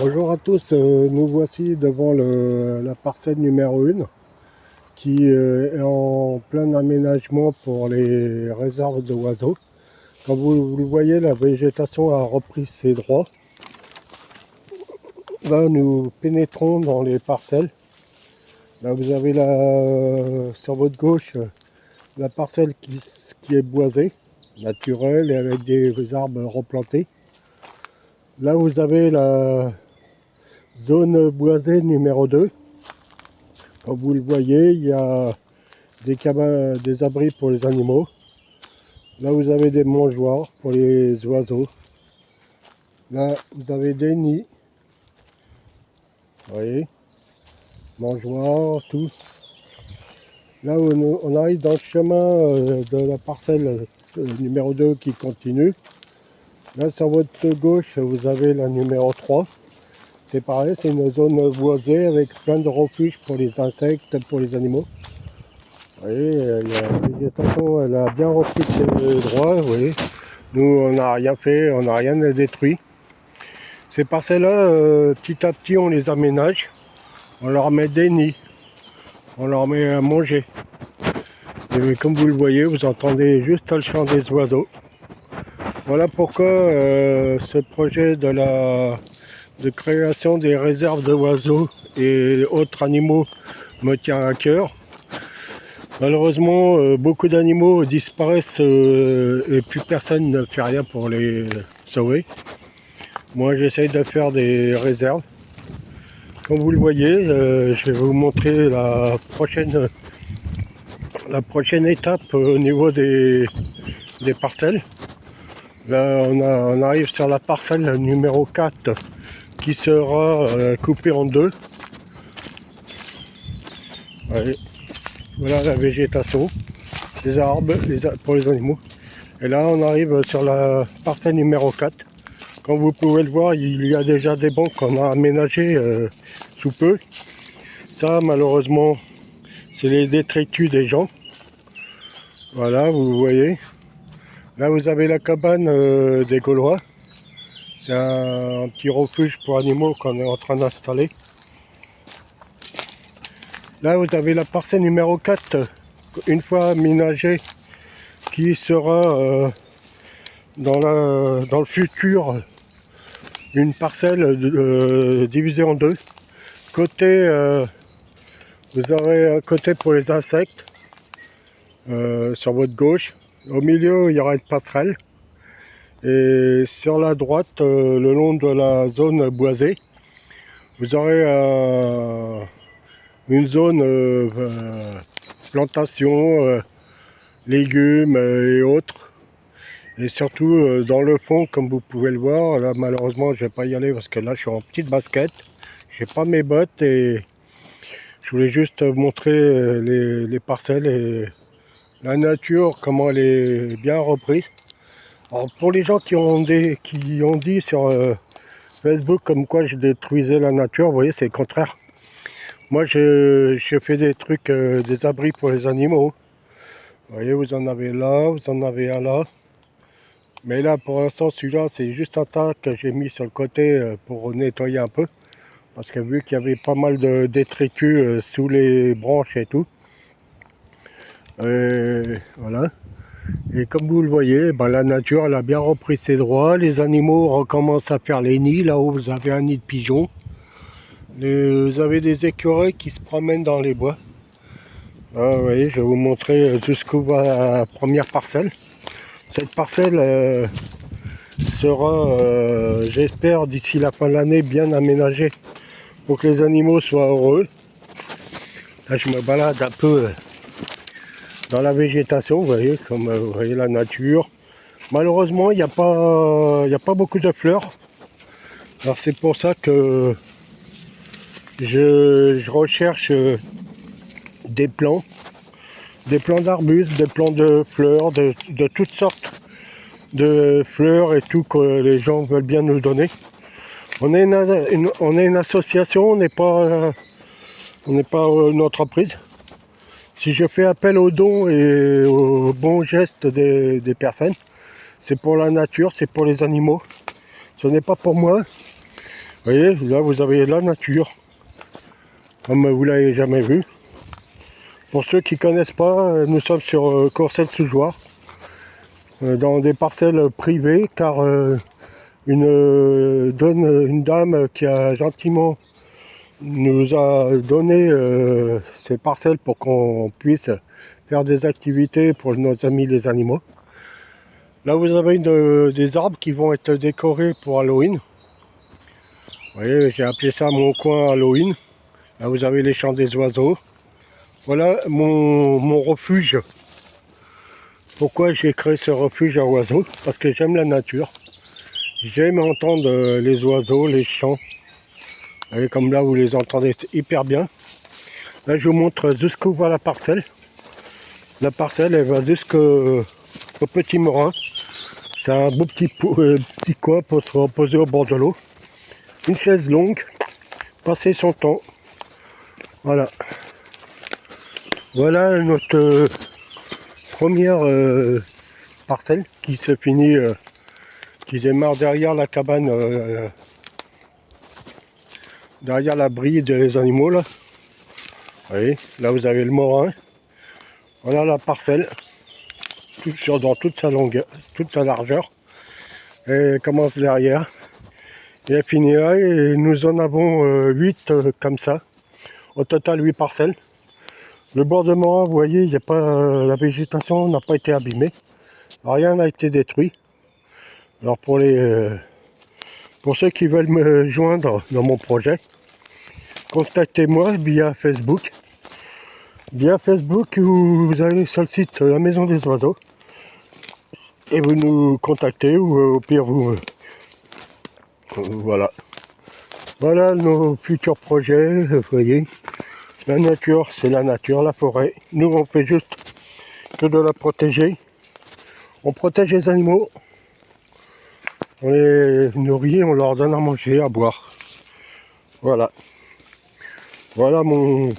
Bonjour à tous, nous voici devant la parcelle numéro 1 qui est en plein aménagement pour les réserves d'oiseaux. Comme vous le voyez, la végétation a repris ses droits. Là, nous pénétrons dans les parcelles. Là, vous avez sur votre gauche la parcelle qui est boisée, naturelle et avec des arbres replantés. Là, vous avez la zone boisée numéro 2. Comme vous le voyez, il y a des cabanes, des abris pour les animaux. Là, vous avez des mangeoires pour les oiseaux. Là, vous avez des nids. Vous voyez, mangeoires, tout. Là, on arrive dans le chemin de la parcelle numéro 2 qui continue. Là, sur votre gauche, vous avez la numéro 3. C'est pareil, c'est une zone boisée avec plein de refuges pour les insectes, pour les animaux. Vous voyez, la végétation, elle a bien repris ses droits, vous voyez. Nous, on n'a rien fait, on n'a rien détruit. Ces parcelles-là, petit à petit, on les aménage. On leur met des nids. On leur met à manger. Et comme vous le voyez, vous entendez juste le chant des oiseaux. Voilà pourquoi ce projet de création des réserves d'oiseaux et autres animaux me tient à cœur. Malheureusement, beaucoup d'animaux disparaissent et plus personne ne fait rien pour les sauver. Moi, j'essaye de faire des réserves. Comme vous le voyez, je vais vous montrer la prochaine étape au niveau des parcelles. Là, on arrive sur la parcelle numéro 4 qui sera coupée en deux. Allez. Voilà la végétation, les arbres pour les animaux. Et là, on arrive sur la parcelle numéro 4. Comme vous pouvez le voir, il y a déjà des bancs qu'on a aménagés sous peu. Ça, malheureusement, c'est les détritus des gens. Voilà, vous voyez. Là, vous avez la cabane des Gaulois. C'est un petit refuge pour animaux qu'on est en train d'installer. Là, vous avez la parcelle numéro 4, une fois aménagée, qui sera dans le futur une parcelle divisée en deux. Côté, vous aurez un côté pour les insectes sur votre gauche. Au milieu, il y aura une passerelle. Et sur la droite, le long de la zone boisée, vous aurez une zone plantation, légumes et autres. Et surtout dans le fond, comme vous pouvez le voir, là malheureusement je vais pas y aller parce que là je suis en petite basket, j'ai pas mes bottes et je voulais juste montrer les parcelles et la nature, comment elle est bien reprise. Alors pour les gens qui ont dit sur Facebook comme quoi je détruisais la nature, vous voyez c'est le contraire. Moi je fais des trucs, des abris pour les animaux. Vous voyez, vous en avez là, vous en avez un là. Mais là, pour l'instant, celui-là, c'est juste un tas que j'ai mis sur le côté pour nettoyer un peu. Parce que vu qu'il y avait pas mal de détritus sous les branches et tout. Voilà. Et comme vous le voyez, ben, la nature, elle a bien repris ses droits. Les animaux recommencent à faire les nids. Là-haut, vous avez un nid de pigeons. Vous avez des écureuils qui se promènent dans les bois. Là, vous voyez, je vais vous montrer jusqu'où va la première parcelle. Cette parcelle sera, j'espère, d'ici la fin de l'année, bien aménagée pour que les animaux soient heureux. Là, je me balade un peu dans la végétation, vous voyez, comme vous voyez la nature. Malheureusement, il n'y a pas beaucoup de fleurs. Alors c'est pour ça que je recherche des plants d'arbustes, des plants de fleurs, de toutes sortes de fleurs et tout que les gens veulent bien nous donner. On est une association, on n'est pas une entreprise. Si je fais appel aux dons et aux bons gestes des personnes, c'est pour la nature, c'est pour les animaux. Ce n'est pas pour moi. Vous voyez, là vous avez la nature, comme vous l'avez jamais vu. Pour ceux qui ne connaissent pas, nous sommes sur Courcelles-sous-Jouarre, dans des parcelles privées, car une dame qui a gentiment nous a donné ces parcelles pour qu'on puisse faire des activités pour nos amis les animaux. Là vous avez des arbres qui vont être décorés pour Halloween. Vous voyez, j'ai appelé ça mon coin Halloween. Là vous avez les chants des oiseaux. Voilà mon refuge. Pourquoi j'ai créé ce refuge à oiseaux? Parce que j'aime la nature. J'aime entendre les oiseaux, les chants. Vous voyez, comme là vous les entendez hyper bien. Là je vous montre jusqu'où va la parcelle. La parcelle elle va jusqu'au petit morin. C'est un beau petit coin pour se reposer au bord de l'eau. Une chaise longue, passer son temps. Voilà. Voilà notre première parcelle qui se finit, qui démarre derrière la cabane, derrière l'abri des animaux là. Vous voyez, là vous avez le morin. Voilà la parcelle, dans toute sa longueur, toute sa largeur. Et elle commence derrière. Et elle finit là et nous en avons 8 comme ça. Au total 8 parcelles. Le bord de morin, vous voyez, il y a pas, la végétation n'a pas été abîmée. Rien n'a été détruit. Alors pour ceux qui veulent me joindre dans mon projet, contactez-moi via Facebook. Via Facebook, vous allez sur le site La Maison des Oiseaux et vous nous contactez ou au pire vous voilà. Voilà nos futurs projets, vous voyez. La nature, c'est la nature, la forêt. Nous, on fait juste que de la protéger. On protège les animaux. On les nourrit, on leur donne à manger, à boire. Voilà. Voilà mon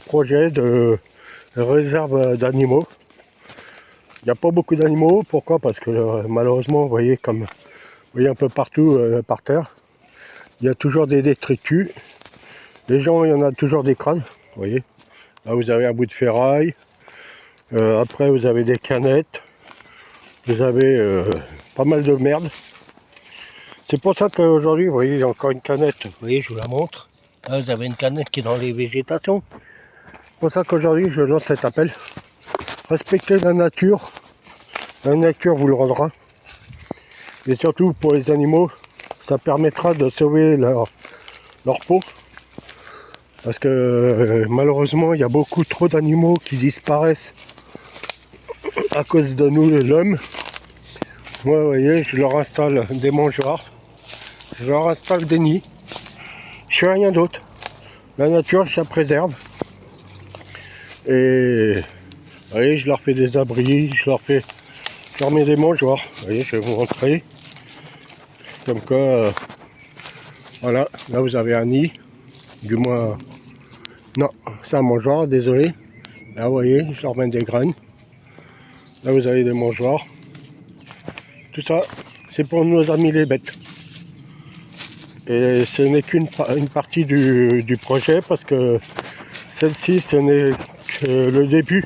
projet de réserve d'animaux. Il n'y a pas beaucoup d'animaux. Pourquoi? Parce que malheureusement, vous voyez, comme vous voyez un peu partout par terre, il y a toujours des détritus. Les gens, il y en a toujours des crânes. Vous voyez. Là, vous avez un bout de ferraille. Après, vous avez des canettes. Vous avez pas mal de merde. C'est pour ça qu'aujourd'hui, vous voyez, il y a encore une canette. Vous voyez, je vous la montre. Là, vous avez une canette qui est dans les végétations. C'est pour ça qu'aujourd'hui, je lance cet appel. Respectez la nature. La nature vous le rendra. Et surtout pour les animaux, ça permettra de sauver leur peau. Parce que malheureusement, il y a beaucoup trop d'animaux qui disparaissent à cause de nous, l'homme. Moi, vous voyez, je leur installe des mangeoires. Je leur installe des nids. Je fais rien d'autre. La nature, je la préserve. Et vous voyez, je leur fais des abris, je leur mets des mangeoires. Vous voyez, je vais vous montrer. Comme quoi, voilà, là vous avez un nid. Du moins, non, c'est un mangeoir, désolé. Là, vous voyez, je leur mets des graines. Là, vous avez des mangeoires. Tout ça, c'est pour nos amis les bêtes. Et ce n'est qu'une partie du projet parce que celle-ci, ce n'est que le début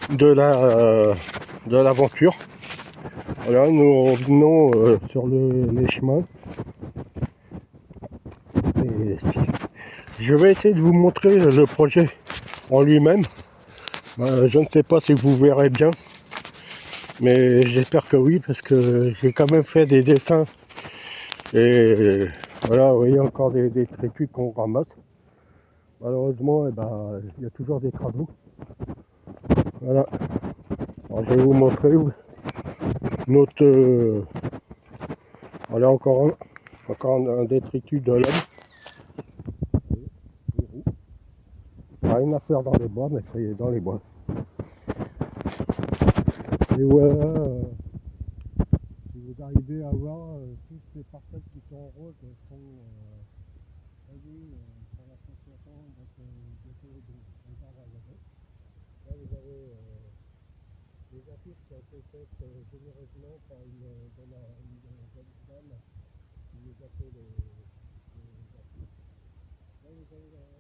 de l'aventure. Voilà, nous revenons sur les chemins. Et je vais essayer de vous montrer le projet en lui-même. Je ne sais pas si vous verrez bien, mais j'espère que oui, parce que j'ai quand même fait des dessins. Et voilà, vous voyez encore des détritus qu'on ramasse. Malheureusement, eh ben, il y a toujours des travaux. Voilà. Alors, je vais vous montrer notre... voilà encore un détritus de l'homme. Rien à faire dans les bois, mais ça y est, dans les bois. Et voilà, si vous arrivez à voir, toutes ces parcelles qui sont en rose sont taillées par l'association des arbres à oiseaux. Là, vous avez des affiches qui ont été faites généreusement par une jeune dame nous a fait le. Là, vous avez